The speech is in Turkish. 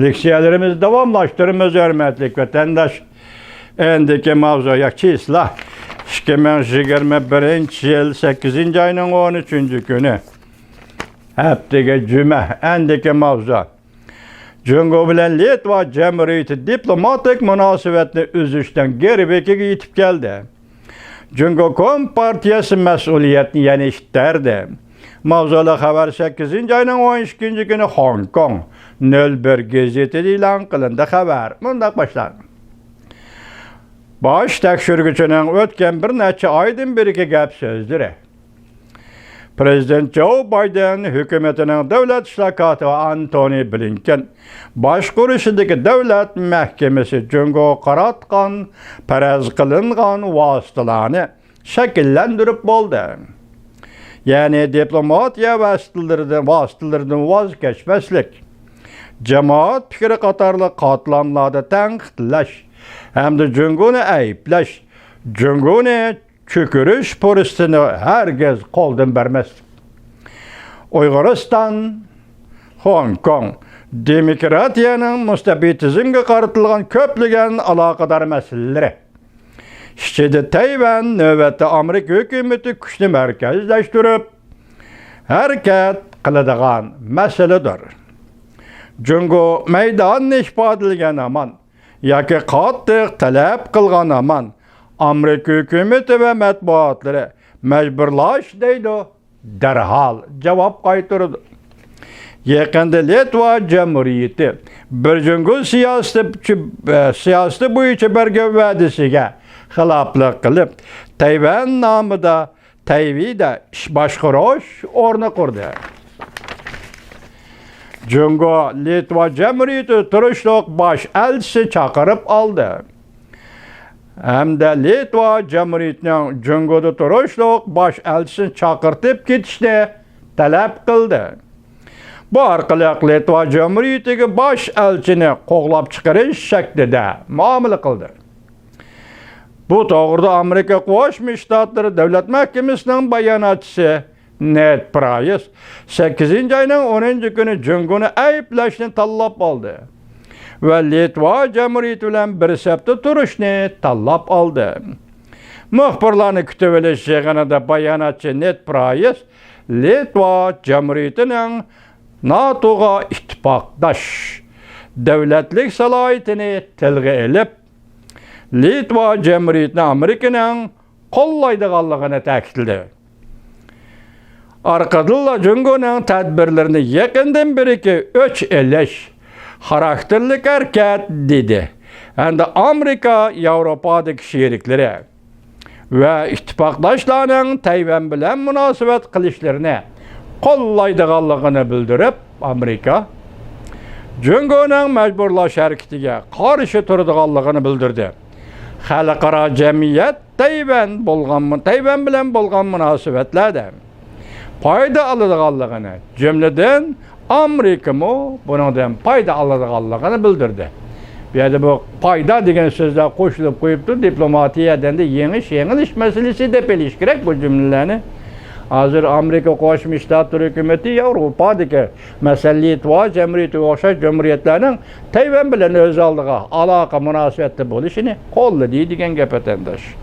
Leksiyalarımızı davamlaştırımız hürmetlik vatandaş. Endiki mavzuya çisla 2021 yıl 8. ayının 13. günü. Heptege cüme. Endiki mavzu. Cungo bilen Litva Cumhuriyeti diplomatik münasebetini üzüşten geri bekiga yetip geldi. Cungo Kompartiyası mesuliyetini yeniştirdi. Mavzulu haber 8. ayının 12. günü Hong Kong 01 gazetede ilan kılındı haber. Bundak başlar. Baş tekşürgüçünün ötken bir neçe aydın biriki gap sözdürü. Prezident Joe Biden hükümetinin devlet işlakatı Antony Blinken başkuruşundaki devlet mahkemesi Cungo qaratqan, perez kılıngan vasıtalarını şekillendirip boldu. Yani diplomatiya vasıtalarından vazgeçmeslik, cemaat fikri qatarlı katlamlarda tenkitleş, hem de Cungo'nu ayıplaş, Cungo'nu çükürüş polisini herkes koldan vermez. Uyguristan, Hong Kong, demokratiyanın müstabitizmge qaratılgan köplügen alakadar meseleleri. İşçide Tayvan növbette Amerika hükümeti güçlü merkezleştirip hareket kılıdığan meseledir. Cungo meydan işbadilgen aman, yaki qattiq talep kılgan aman, Amerika hükümeti ve matbuatları mecburlaş deydi, derhal cevap qaytırdı. Yakında Litva Cumhuriyeti bir Cungo siyaseti boyunca berge vadisiga xilaplık kılıp Tayvan namıda Tayvan'da başkuruş ornu kurdu. Cungo Litva Cumhuriyeti turuşluq baş elçisi çakırıp aldı. Hem de Litva Cumhuriyeti'nin Cungo'da turuşluq baş elçisini çakırtıp ketişini talep kıldı. Bu arqılıq Litva Cumhuriyeti'nin baş elçini qoğlap çıkarış şeklinde muamele kıldı. Bu doğruda Amerika Qoşmuş Ştatları Devlet Mahkemesi'nin bayanatçısı Ned Price 8. ayının 10. günü Cungo'nu ayıplaşını tallap aldı. Ve Litva Cumhuriyeti bilen bir septi turuşunu tallap aldı. Muhbirlarını kütüveleşeceğine de bayanatçı Ned Price, Litva Cumhuriyeti'nin NATO'ga ittifakdaş devletlik salayetini tilg'i elip, Litva Cumhuriyeti'ni Amerika'nın qo'llaydiganligini ta'kidladi. Arqadilla Cungo'nun tadbirlerini yaqindan beriki o'ch elish xarakterlik hareket dedi. Endi Amerika, Yevropadagi sherikleri ve ittifakdaşlarının Tayvan bilen münasebet qilishlerini qo'llaydiganligini bildirib, Amerika Cungo'nun mecburlaş hareketiga qarshi turadiganligini bildirdi. Xalqaro jamiyat Tayvan bilen bolgan münasebetlerden payda aladiganligini, cümleden Amerika mu bundan payda aladiganligini bildirdi. Bir yerde bu payda degan sözler qo'shilib qo'yibdi, diplomatiyadan da yengilish meselesi de bilish kerak bu cümlelerini. Hazır Amerika Qo'shma Shtatlar hükümeti Yevropadagi mesela Litva Cumhuriyeti o'xshash cumhuriyatlarning Tayvan bilan o'z oldiga aloqa munosabatda bo'lishini qo'llaydi degan gap vatandosh.